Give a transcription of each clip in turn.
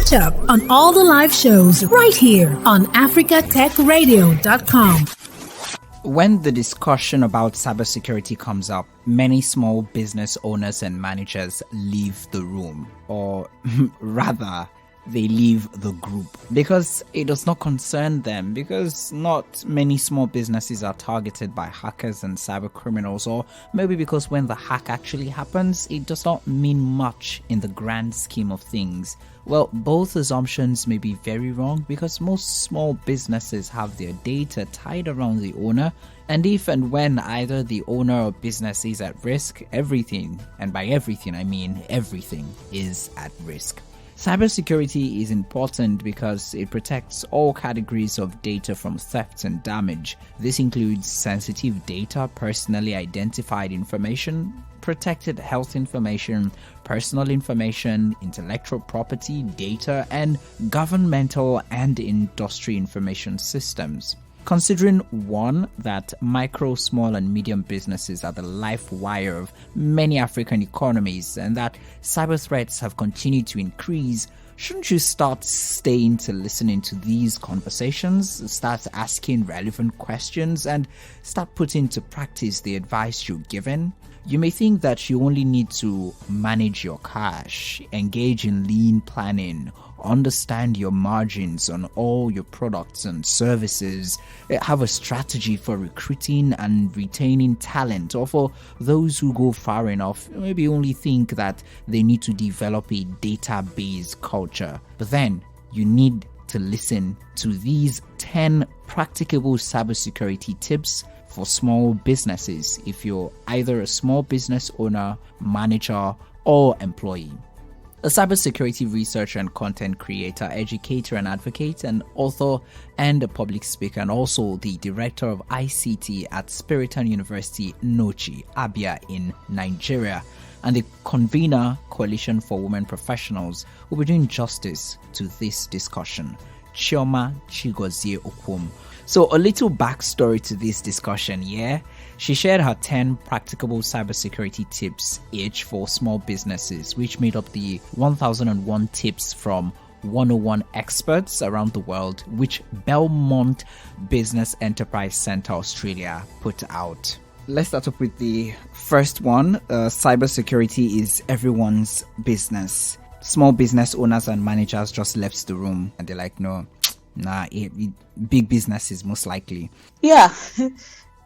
Catch up on all the live shows right here on africatechradio.com. When the discussion about cybersecurity comes up, many small business owners and managers leave the room, or rather, they leave the group because it does not concern them, because not many small businesses are targeted by hackers and cyber criminals, or maybe because when the hack actually happens, it does not mean much in the grand scheme of things. Well, both assumptions may be very wrong, because most small businesses have their data tied around the owner, and if and when either the owner or business is at risk, everything, and by everything I mean everything, is at risk. Cybersecurity is important because it protects all categories of data from theft and damage. This includes sensitive data, personally identified information, protected health information, personal information, intellectual property, data, and governmental and industry information systems. Considering, one, that micro, small, and medium businesses are the life wire of many African economies, and that cyber threats have continued to increase, shouldn't you start staying to listening to these conversations, start asking relevant questions, and start putting to practice the advice you're given? You may think that you only need to manage your cash, engage in lean planning, understand your margins on all your products and services, have a strategy for recruiting and retaining talent, or for those who go far enough, maybe only think that they need to develop a database culture. But then you need to listen to these 10 practicable cybersecurity tips for small businesses if you're either a small business owner, manager, or employee. A cybersecurity researcher and content creator, educator and advocate, an author and a public speaker, and also the director of ICT at Spiritan University, Nochi, Abia in Nigeria, and the convener, Coalition for Women Professionals, will be doing justice to this discussion. Chioma Chigozie-Okwum. So a little backstory to this discussion, yeah? She shared her 10 practicable cybersecurity tips each for small businesses, which made up the 1001 tips from 101 experts around the world, which Belmont Business Enterprise Center Australia put out. Let's start off with the first one. Cybersecurity is everyone's business. Small business owners and managers just left the room and they're like, big businesses most likely. Yeah,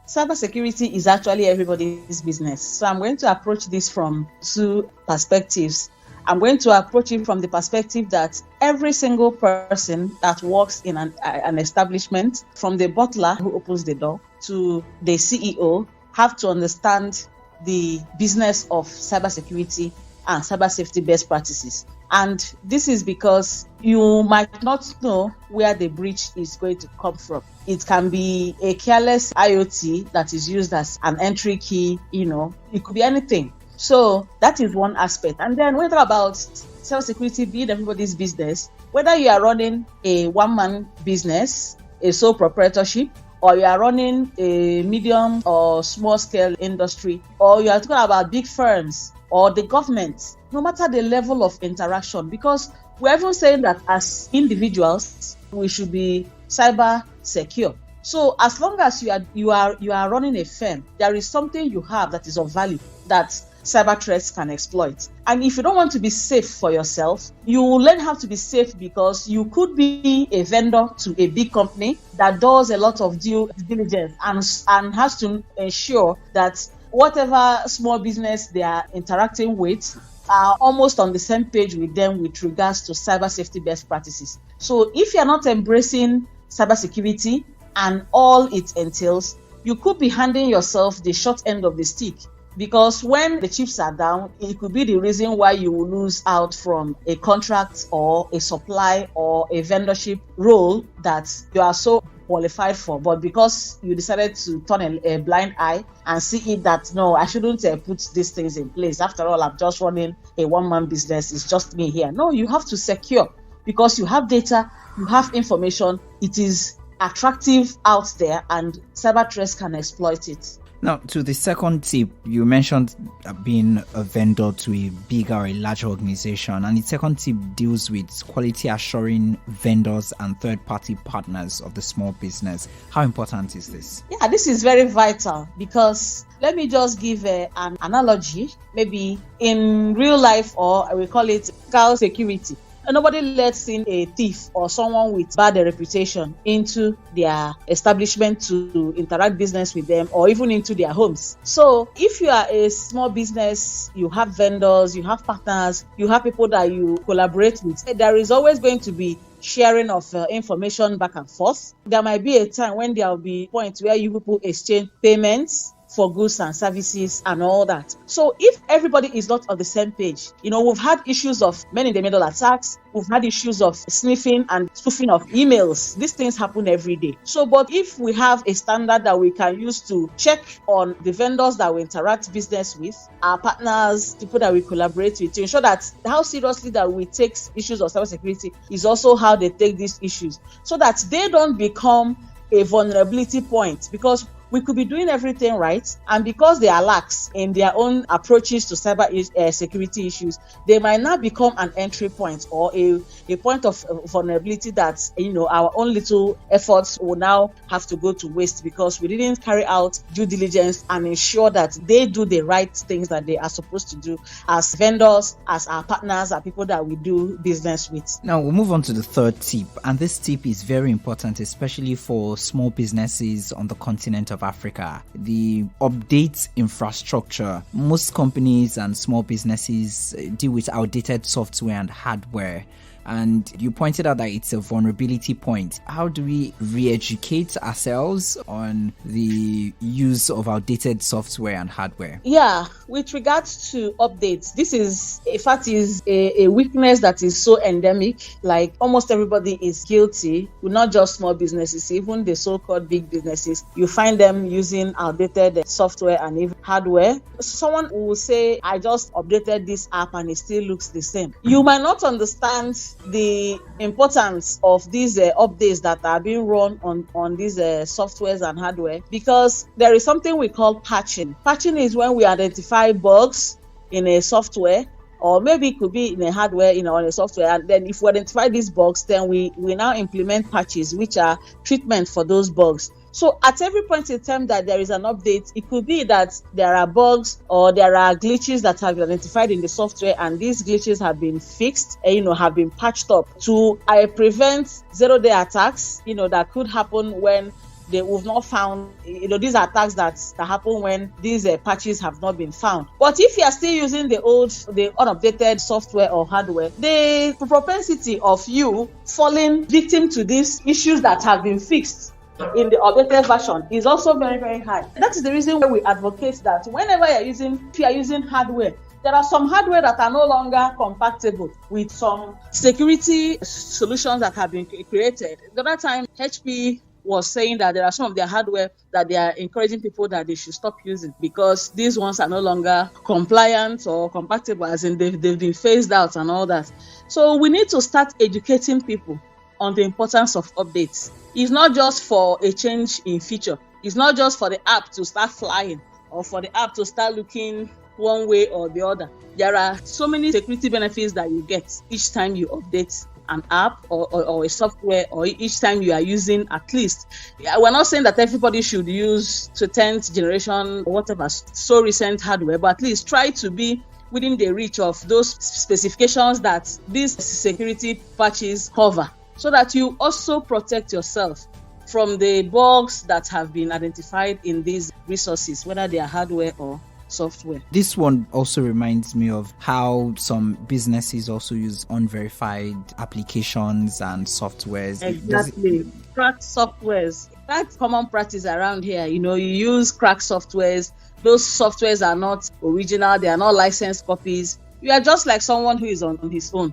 cybersecurity is actually everybody's business. So I'm going to approach this from two perspectives. I'm going to approach it from the perspective that every single person that works in an establishment, from the butler who opens the door to the CEO, have to understand the business of cybersecurity and cyber safety best practices. And this is because you might not know where the breach is going to come from. It can be a careless IoT that is used as an entry key, it could be anything. So that is one aspect. And then when we talk about cybersecurity being everybody's business, whether you are running a one-man business, a sole proprietorship, or you are running a medium or small scale industry, or you are talking about big firms or the government, no matter the level of interaction, because we're even saying that as individuals, we should be cyber secure. So as long as you are running a firm, there is something you have that is of value that cyber threats can exploit. And if you don't want to be safe for yourself, you will learn how to be safe, because you could be a vendor to a big company that does a lot of due diligence and has to ensure that whatever small business they are interacting with are almost on the same page with them with regards to cyber safety best practices. So if you're not embracing cybersecurity and all it entails, you could be handing yourself the short end of the stick. Because when the chips are down, it could be the reason why you will lose out from a contract or a supply or a vendorship role that you are so qualified for. But because you decided to turn a blind eye and see it that, no, I shouldn't put these things in place. After all, I'm just running a one-man business. It's just me here. No, you have to secure, because you have data, you have information. It is attractive out there and cyber threats can exploit it. Now, to the second tip, you mentioned being a vendor to a big or a large organization, and the second tip deals with quality assuring vendors and third-party partners of the small business. How important is this? Yeah, this is very vital because let me just give an analogy, maybe in real life, or we call it physical security. Nobody lets in a thief or someone with bad reputation into their establishment to interact business with them, or even into their homes. So if you are a small business, you have vendors, you have partners, you have people that you collaborate with, there is always going to be sharing of information back and forth. There might be a time when there will be points where you people exchange payments for goods and services and all that. So if everybody is not on the same page, we've had issues of man-in-the-middle attacks, we've had issues of sniffing and spoofing of emails. These things happen every day. So, but if we have a standard that we can use to check on the vendors that we interact business with, our partners, people that we collaborate with, to ensure that how seriously that we take issues of cybersecurity is also how they take these issues, so that they don't become a vulnerability point, because we could be doing everything right, and because they are lax in their own approaches to cyber security issues, they might not become an entry point or a point of vulnerability that our own little efforts will now have to go to waste because we didn't carry out due diligence and ensure that they do the right things that they are supposed to do as vendors, as our partners, as people that we do business with. Now we'll move on to the third tip, and this tip is very important, especially for small businesses on the continent of Africa. The update infrastructure. Most companies and small businesses deal with outdated software and hardware, and you pointed out that it's a vulnerability point. How do we re-educate ourselves on the use of outdated software and hardware? Yeah, with regards to updates, this is, in fact, is a weakness that is so endemic. Like almost everybody is guilty, not just small businesses, even the so-called big businesses. You find them using outdated software and even hardware. Someone will say, I just updated this app and it still looks the same. You might not understand the importance of these updates that are being run on these softwares and hardware, because there is something we call patching. Patching is when we identify bugs in a software, or maybe it could be in a hardware, on a software, and then if we identify these bugs, then we now implement patches, which are treatment for those bugs. So at every point in time that there is an update, it could be that there are bugs or there are glitches that have been identified in the software, and these glitches have been fixed, have been patched up to prevent zero-day attacks, that could happen when we've not found, these attacks that happen when these patches have not been found. But if you are still using the unupdated software or hardware, the propensity of you falling victim to these issues that have been fixed in the updated version is also very, very high. That is the reason why we advocate that whenever if you are using hardware, there are some hardware that are no longer compatible with some security solutions that have been created. The other time, HP was saying that there are some of their hardware that they are encouraging people that they should stop using because these ones are no longer compliant or compatible, as in they've been phased out and all that. So we need to start educating people on the importance of updates. It's not just for a change in feature. It's not just for the app to start flying or for the app to start looking one way or the other. There are so many security benefits that you get each time you update an app or a software, or each time you are using at least. We're not saying that everybody should use to 10th generation or whatever, so recent hardware, but at least try to be within the reach of those specifications that these security patches cover, so that you also protect yourself from the bugs that have been identified in these resources, whether they are hardware or software. This one also reminds me of how some businesses also use unverified applications and softwares. Exactly. Cracked softwares. That's common practice around here. You use cracked softwares. Those softwares are not original. They are not licensed copies. You are just like someone who is on his own.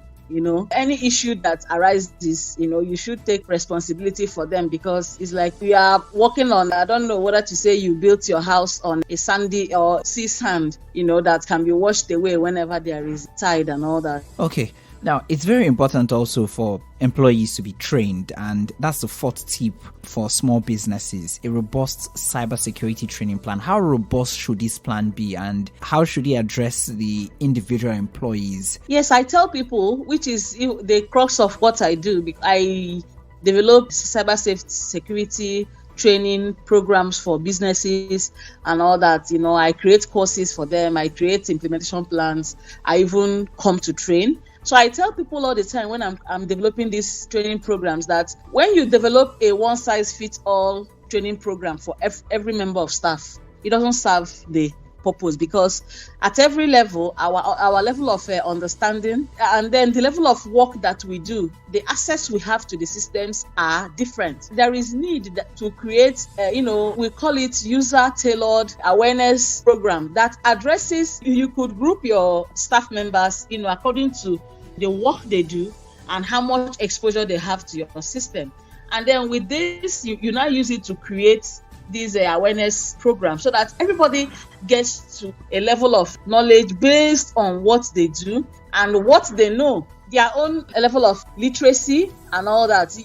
Any issue that arises, you should take responsibility for them, because it's like you are working on, I don't know whether to say you built your house on a sandy or sea sand, that can be washed away whenever there is tide and all that. Okay. Now, it's very important also for employees to be trained, and that's the fourth tip for small businesses: a robust cybersecurity training plan. How robust should this plan be, and how should it address the individual employees? Yes, I tell people, which is the crux of what I do. I develop cybersecurity training programs for businesses and all that. I create courses for them. I create implementation plans. I even come to train. So I tell people all the time when I'm developing these training programs that when you develop a one-size-fits-all training program for every member of staff, it doesn't serve the purpose, because at every level, our level of understanding and then the level of work that we do, the access we have to the systems are different. There is need to create, we call it user-tailored awareness program that addresses. You could group your staff members, according to the work they do and how much exposure they have to your system. And then with this, you now use it to create these awareness programs so that everybody gets to a level of knowledge based on what they do and what they know, their own level of literacy and all that.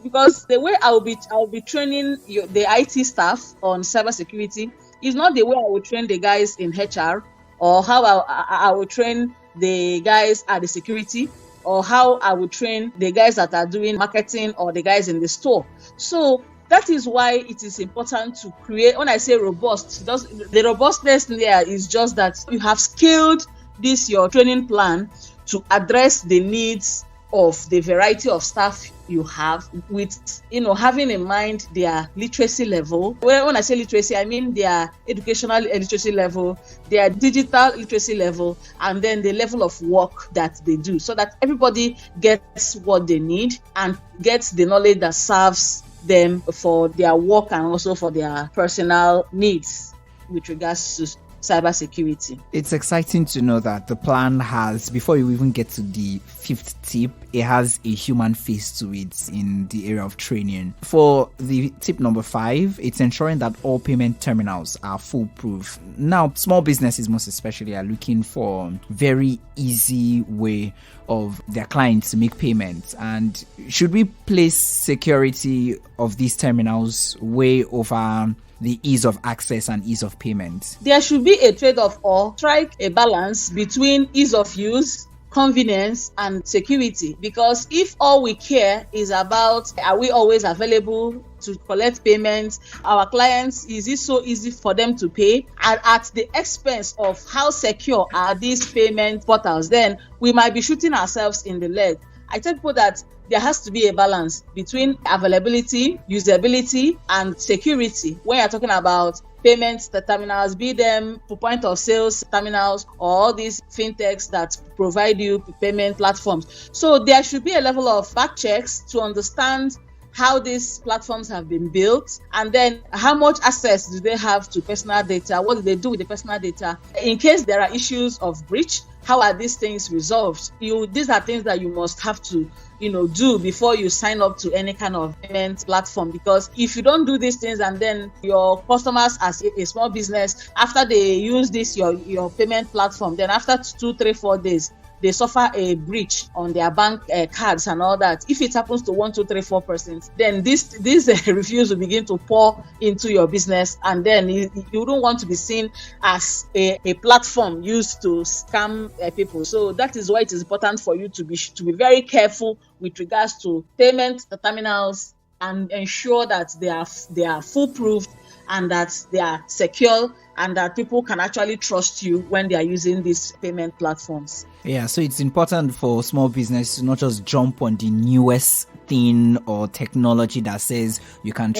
Because the way I will be training the IT staff on cybersecurity is not the way I will train the guys in HR, or how I will train the guys at the security, or how I will train the guys that are doing marketing, or the guys in the store. So that is why it is important to create. When I say robust, the robustness there is just that you have scaled your training plan to address the needs of the variety of staff you have, with having in mind their literacy level. Well, when I say literacy, I mean their educational literacy level, their digital literacy level, and then the level of work that they do, so that everybody gets what they need and gets the knowledge that serves them for their work and also for their personal needs with regards to cybersecurity. It's exciting to know that the plan has, before you even get to the fifth tip, it has a human face to it in the area of training. For the tip number 5, it's ensuring that all payment terminals are foolproof. Now, small businesses most especially are looking for very easy way of their clients to make payments. And should we place security of these terminals way over the ease of access and ease of payment? There should be a trade-off, or strike a balance between ease of use, convenience, and security. Because if all we care is about, are we always available to collect payments, our clients, is it so easy for them to pay, and at the expense of how secure are these payment portals, then we might be shooting ourselves in the leg. I tell people that there has to be a balance between availability, usability, and security when you're talking about payments terminals, be them point of sales terminals or all these fintechs that provide you payment platforms. So there should be a level of fact checks to understand how these platforms have been built, and then how much access do they have to personal data, what do they do with the personal data. In case there are issues of breach, how are these things resolved? These are things that you must have to do before you sign up to any kind of payment platform. Because if you don't do these things, and then your customers as a small business, after they use this your payment platform, then after 2, 3, 4 days, they suffer a breach on their bank cards and all that. If it happens to 1, 2, 3, 4%, then these reviews will begin to pour into your business, and then you don't want to be seen as a platform used to scam people. So that is why it is important for you to be very careful with regards to payment terminals, and ensure that they are foolproof and that they are secure, and that people can actually trust you when they are using these payment platforms. Yeah, so it's important for small business to not just jump on the newest thing or technology that says you can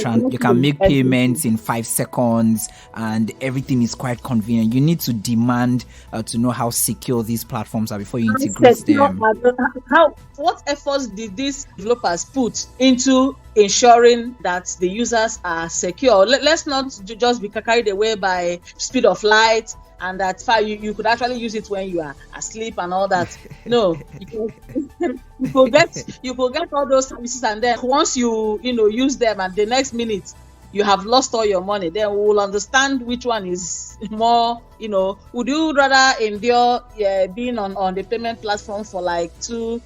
make payments in 5 seconds and everything is quite convenient. You need to demand to know how secure these platforms are before you integrate them. What efforts did these developers put into ensuring that the users are secure? Let's not just be carried away by speed of light, and that you could actually use it when you are asleep and all that. No, you could get all those services, and then once you use them, and the next minute you have lost all your money, then we will understand which one is more, would you rather endure being on the payment platform for like 2-3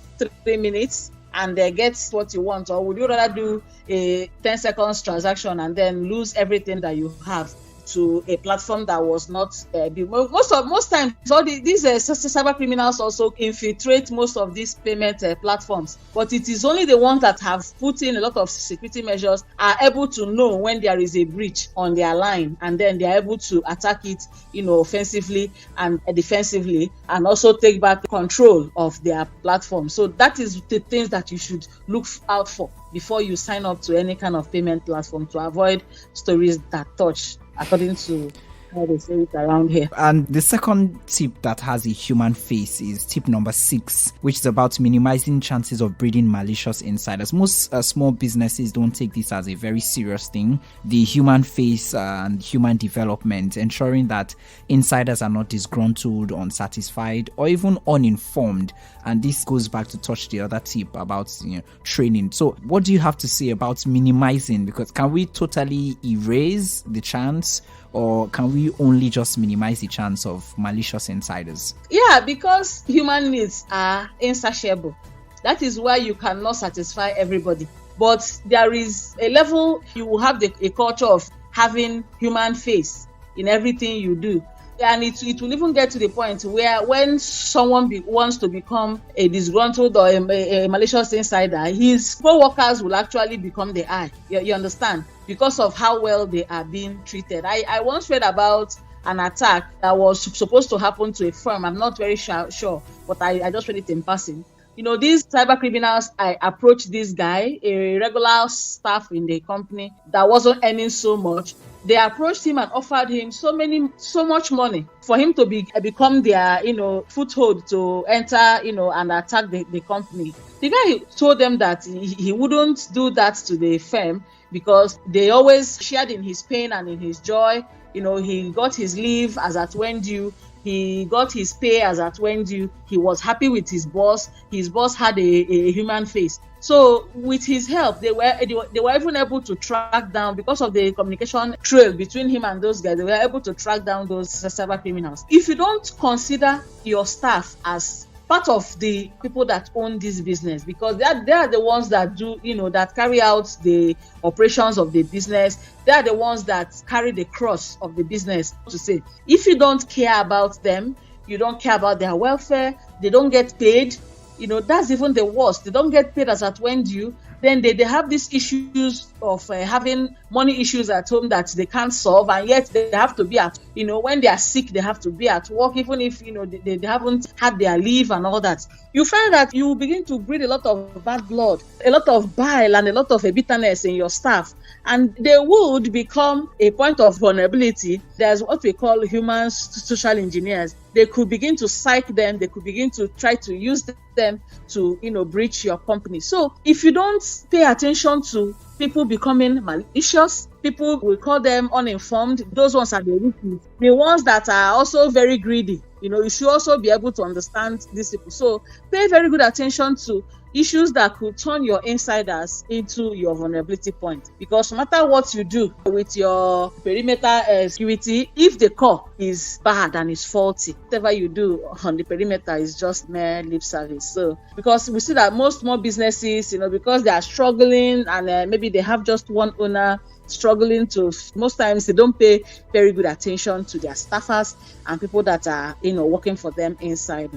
minutes and get what you want, or would you rather do a 10 seconds transaction and then lose everything that you have to a platform that was not most times all these cyber criminals also infiltrate most of these payment platforms, but it is only the ones that have put in a lot of security measures are able to know when there is a breach on their line, and then they are able to attack it offensively and defensively, and also take back control of their platform. So that is the things that you should look out for before you sign up to any kind of payment platform, to avoid stories that touch, according to how they say it around here. And the second tip that has a human face is tip number 6, which is about minimizing chances of breeding malicious insiders. Most small businesses don't take this as a very serious thing. The human face and human development, ensuring that insiders are not disgruntled, unsatisfied, or even uninformed. And this goes back to touch the other tip about training. So what do you have to say about minimizing? Because can we totally erase the chance, or can we only just minimize the chance of malicious insiders? Yeah, because human needs are insatiable. That is why you cannot satisfy everybody. But there is a level, you will have a culture of having human face in everything you do. And it will even get to the point where when someone wants to become a disgruntled or a malicious insider, his co-workers will actually become the eye. You understand? Because of how well they are being treated. I once read about an attack that was supposed to happen to a firm. I'm not very sure, but I just read it in passing. These cyber criminals, I approached this guy, a regular staff in the company that wasn't earning so much. They approached him and offered him so much money for him to become their, foothold to enter, and attack the company. The guy told them that he wouldn't do that to the firm because they always shared in his pain and in his joy. He got his leave as at when due. He got his pay as at when due. He was happy with his boss. His boss had a human face. So with his help, they were even able to track down, because of the communication trail between him and those guys, they were able to track down those cyber criminals. If you don't consider your staff as part of the people that own this business, because they are the ones that do, that carry out the operations of the business. They are the ones that carry the cross of the business, to say. If you don't care about them, you don't care about their welfare, they don't get paid, that's even the worst. They don't get paid as at when due. Then they have these issues of having money issues at home that they can't solve, and yet they have to be at, when they are sick, they have to be at work, even if, they haven't had their leave and all that. You find that you begin to breed a lot of bad blood, a lot of bile, and a lot of bitterness in your staff. And they would become a point of vulnerability. There's what we call human social engineers. They could begin to psych them. They could begin to try to use them to, breach your company. So if you don't pay attention to people becoming malicious, people will call them uninformed. Those ones are the weakness. The ones that are also very greedy. You should also be able to understand these people. So pay very good attention to issues that could turn your insiders into your vulnerability point. Because no matter what you do with your perimeter security, if the core is bad and is faulty, whatever you do on the perimeter is just mere lip service. So because we see that most small businesses, because they are struggling and maybe they have just one owner struggling to, most times they don't pay very good attention to their staffers and people that are, working for them inside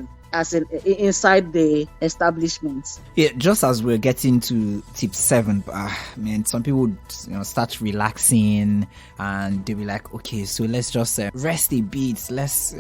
the establishment. Yeah, just as we're getting to tip 7, some people would start relaxing and they'll be like, okay, so let's just rest a bit, let's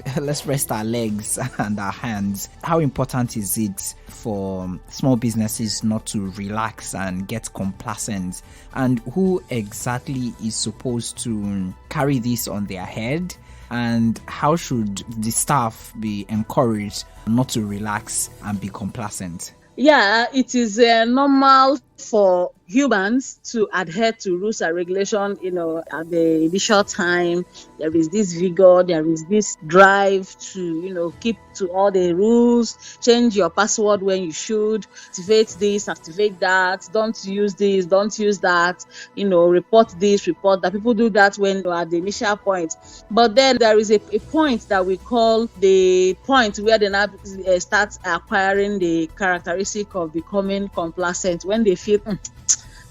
rest our legs and our hands. How important is it for small businesses not to relax and get complacent? And who exactly is supposed to carry this on their head? And how should the staff be encouraged not to relax and be complacent? Yeah, it is normal for humans to adhere to rules and regulation, at the initial time. There is this vigor, there is this drive to, keep to all the rules, change your password when you should, activate this, activate that, don't use this, don't use that, report this, report that. People do that when at the initial point. But then there is a point that we call the point where they now start acquiring the characteristic of becoming complacent, when they feel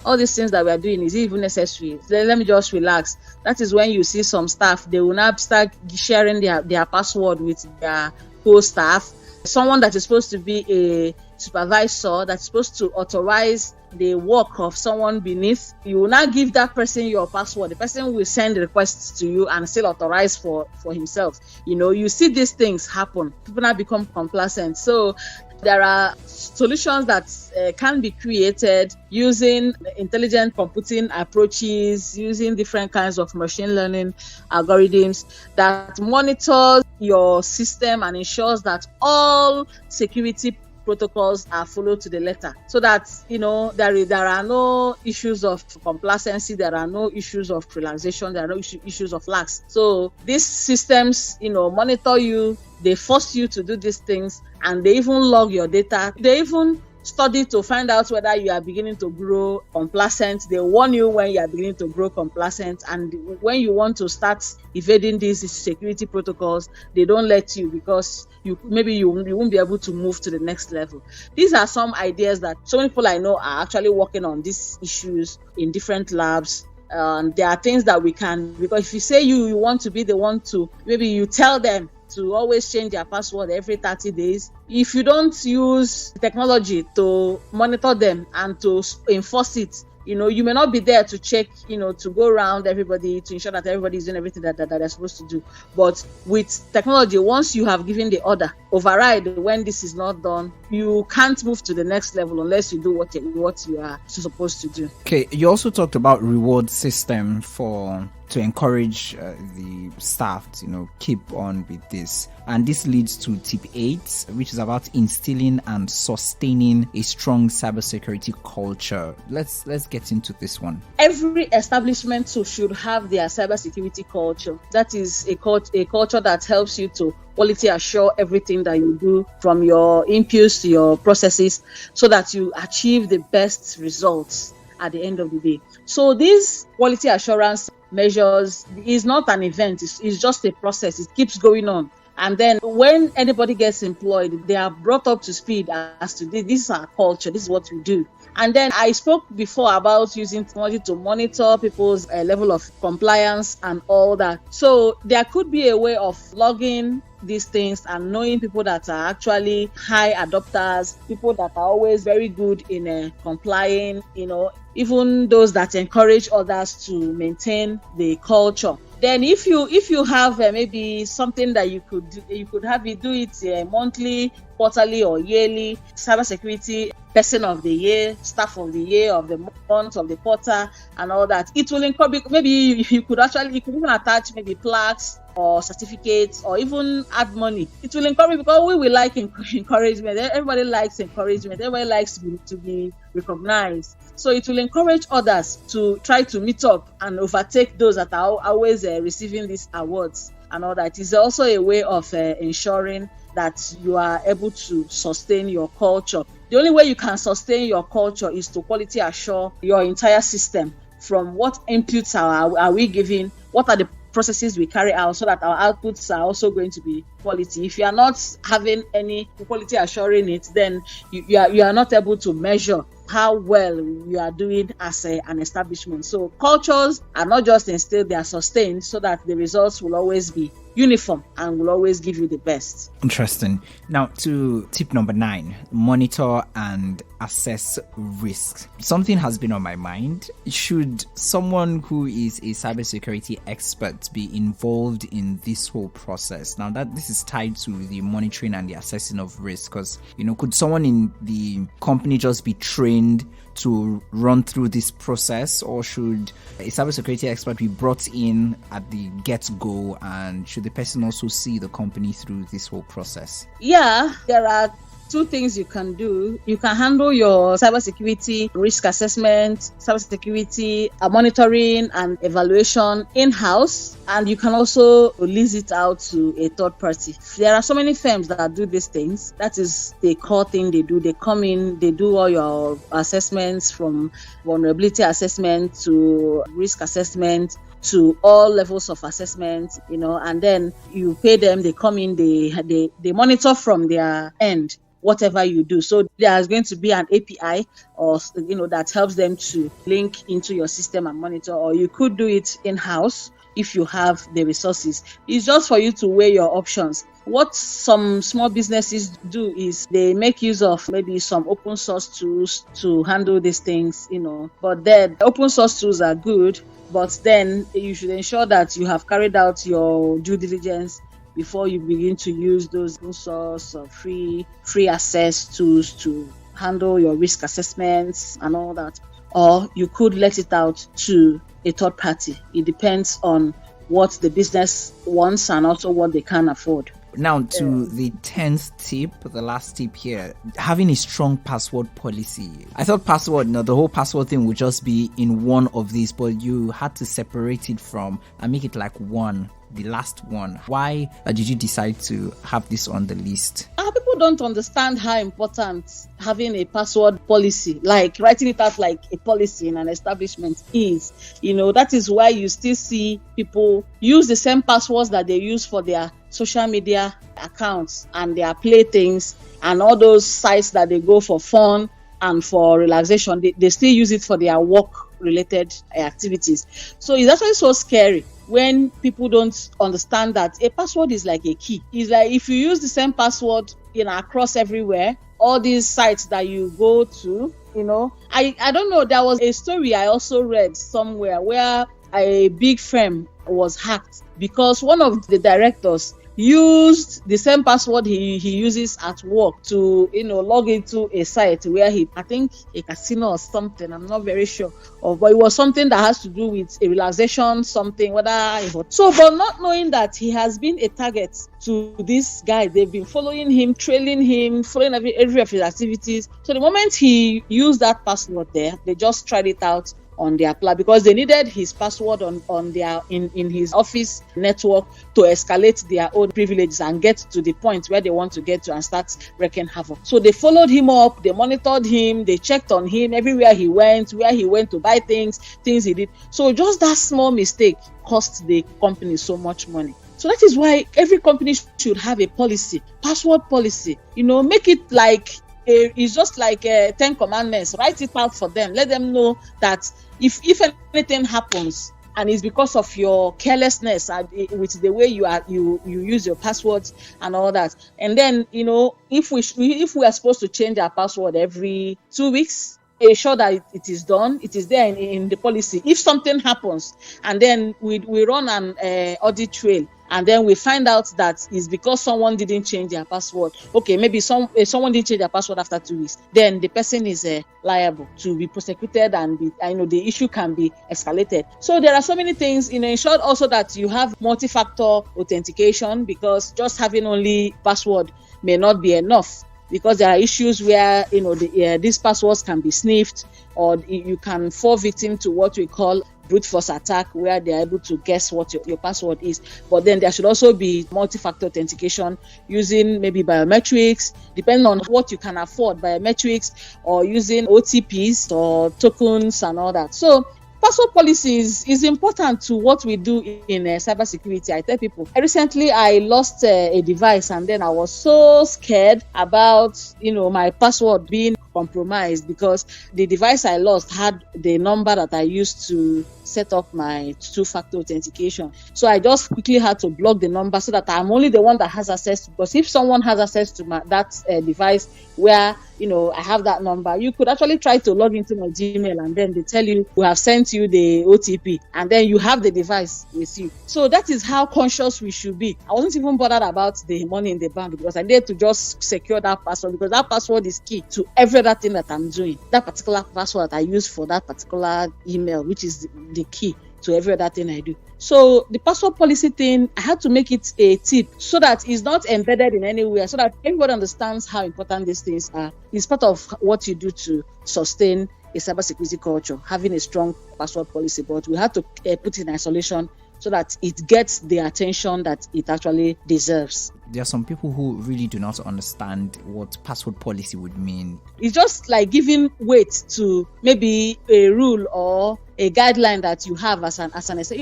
all these things that we are doing, is it even necessary? Let me just relax. That is when you see some staff, they will now start sharing their password with their co-staff. Someone that is supposed to be a supervisor, that's supposed to authorize the work of someone beneath, you will now give that person your password. The person will send requests to you and still authorize for himself. You see these things happen. People now become complacent. So there are solutions that can be created using intelligent computing approaches, using different kinds of machine learning algorithms that monitors your system and ensures that all security protocols are followed to the letter, so that there are no issues of complacency, there are no issues of relaxation, there are no issues of lax. So these systems monitor you, they force you to do these things, and they even log your data. They even study to find out whether you are beginning to grow complacent. They warn you when you are beginning to grow complacent, and when you want to start evading these security protocols, they don't let you, because you won't be able to move to the next level. These are some ideas that so many people I know are actually working on these issues in different labs. There are things that we can, because if you say you want to be the one to, maybe you tell them to always change their password every 30 days. If you don't use technology to monitor them and to enforce it, you may not be there to check, to go around everybody to ensure that everybody is doing everything that they're supposed to do. But with technology, once you have given the order, override when this is not done, you can't move to the next level unless you do what you are supposed to do. Okay, you also talked about reward system to encourage the staff to keep on with this, and this leads to tip 8, which is about instilling and sustaining a strong cybersecurity culture. Let's get into this one. Every establishment should have their cybersecurity culture. That is a culture that helps you to quality assure everything that you do, from your inputs to your processes, so that you achieve the best results at the end of the day. So this quality assurance measures is not an event, it's just a process. It keeps going on. And then when anybody gets employed, they are brought up to speed as to this is our culture, this is what we do. And then I spoke before about using technology to monitor people's level of compliance and all that. So there could be a way of logging these things and knowing people that are actually high adopters, people that are always very good in complying, even those that encourage others to maintain the culture. Then if you have maybe something that you could have it do it monthly, quarterly, or yearly, cybersecurity person of the year, staff of the year, of the month, of the quarter, and all that. It will encourage. Maybe you could even attach maybe plaques or certificates, or even add money. It will encourage, because we will like encouragement. Everybody likes encouragement. Everybody likes to be recognized. So it will encourage others to try to meet up and overtake those that are always receiving these awards and all that. It's also a way of ensuring that you are able to sustain your culture. The only way you can sustain your culture is to quality assure your entire system, from what inputs are we giving, what are the processes we carry out, so that our outputs are also going to be quality. If you are not having any quality assuring it, then you are not able to measure how well you are doing as an establishment. So cultures are not just instilled, they are sustained, so that the results will always be uniform and will always give you the best. Interesting. Now to tip number 9, monitor and assess risks. Something has been on my mind. Should someone who is a cybersecurity expert be involved in this whole process? Now that this is tied to the monitoring and the assessing of risk, because could someone in the company just be trained to run through this process, or should a cybersecurity expert be brought in at the get-go, and should the person also see the company through this whole process? Yeah, there are two things you can do. You can handle your cybersecurity risk assessment, cybersecurity monitoring and evaluation in-house, and you can also lease it out to a third party. There are so many firms that do these things. That is the core thing they do. They come in, they do all your assessments, from vulnerability assessment to risk assessment to all levels of assessment, and then you pay them, they come in, they monitor from their end whatever you do. So there's going to be an API or that helps them to link into your system and monitor, or you could do it in-house if you have the resources. It's just for you to weigh your options. What some small businesses do is they make use of maybe some open source tools to handle these things, but then open source tools are good, but then you should ensure that you have carried out your due diligence before you begin to use those open source or free access tools to handle your risk assessments and all that. Or you could let it out to a third party. It depends on what the business wants and also what they can afford. Now to the 10th tip, the last tip here, having a strong password policy. I thought the whole password thing would just be in one of these, but you had to separate it from and make it like one, the last one. Why did you decide to have this on the list? People don't understand how important having a password policy, like writing it out like a policy in an establishment is. That is why you still see people use the same passwords that they use for their social media accounts and their playthings and all those sites that they go for fun and for relaxation. They still use it for their work-related activities. So it's actually so scary when people don't understand that a password is like a key. It's like if you use the same password across everywhere, all these sites that you go to, I don't know, there was a story I also read somewhere where a big firm was hacked because one of the directors used the same password he uses at work to log into a site where I think a casino or something, I'm not very sure of, but it was something that has to do with a relaxation something, but not knowing that he has been a target to this guy. They've been following him, trailing him, following every of his activities. So the moment he used that password there, they just tried it out on their plan because they needed his password on their in his office network to escalate their own privileges and get to the point where they want to get to and start wreaking havoc. So they followed him up, they monitored him, they checked on him everywhere he went, where he went to buy things he did. So just that small mistake cost the company so much money. So that is why every company should have a policy, password policy. Make it like it's just like 10 commandments. Write it out for them. Let them know that if anything happens and it's because of your carelessness with the way you use your passwords and all that, and then if we are supposed to change our password every 2 weeks, ensure that it is done. It is there in the policy. If something happens and then we run an audit trail, and then we find out that it's because someone didn't change their password. Okay, maybe someone didn't change their password after 2 weeks. Then the person is liable to be prosecuted, and the issue can be escalated. So there are so many things. Ensure also that you have multi-factor authentication, because just having only password may not be enough. Because there are issues where these passwords can be sniffed, or you can fall victim to what we call brute force attack, where they are able to guess what your password is. But then there should also be multi-factor authentication using maybe biometrics, depending on what you can afford, biometrics, or using OTPs or tokens and all that. So password policy is important to what we do in cybersecurity. I tell people, recently I lost a device, and then I was so scared about my password being compromised, because the device I lost had the number that I used to set up my two-factor authentication. So I just quickly had to block the number so that I'm only the one that has access to, because if someone has access to that device where I have that number, you could actually try to log into my Gmail, and then they tell you, we have sent you the OTP, and then you have the device with you. So that is how conscious we should be. I wasn't even bothered about the money in the bank, because I needed to just secure that password, because that password is key to every other thing that I'm doing. That particular password that I use for that particular email, which is the key, to every other thing I do. So the password policy thing, I had to make it a tip so that it's not embedded in anywhere, so that everybody understands how important these things are. It's part of what you do to sustain a cybersecurity culture, having a strong password policy. But we had to put it in isolation so that it gets the attention that it actually deserves. There are some people who really do not understand what password policy would mean. It's just like giving weight to maybe a rule or a guideline that you have as an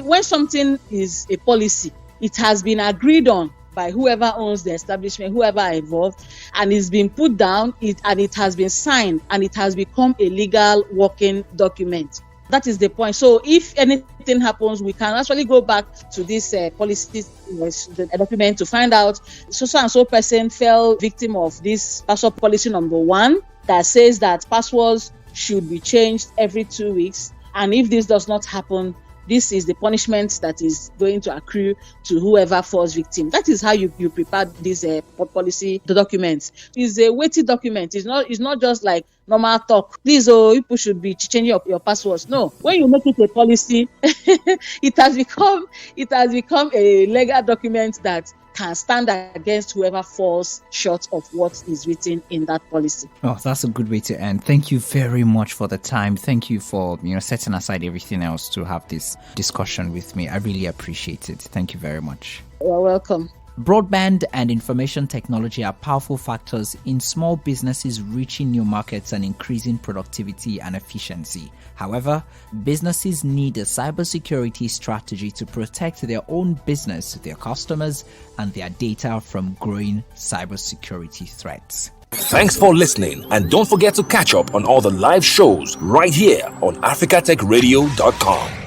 when something is a policy, it has been agreed on by whoever owns the establishment, whoever are involved, and it's been put down, and it has been signed, and it has become a legal working document. That is the point. So if anything happens, we can actually go back to this policy document to find out so and so person fell victim of this password policy number 1 that says that passwords should be changed every 2 weeks. And if this does not happen, this is the punishment that is going to accrue to whoever falls victim. That is how you prepare this policy documents. It's a weighty document. It's not just like normal talk. Please, people should be changing your passwords. No, when you make it a policy, it has become a legal document that can stand against whoever falls short of what is written in that policy. Oh, that's a good way to end. Thank you very much for the time. Thank you for setting aside everything else to have this discussion with me. I really appreciate it. Thank you very much. You're welcome. Broadband and information technology are powerful factors in small businesses reaching new markets and increasing productivity and efficiency. However, businesses need a cybersecurity strategy to protect their own business, their customers, and their data from growing cybersecurity threats. Thanks for listening, and don't forget to catch up on all the live shows right here on africatechradio.com.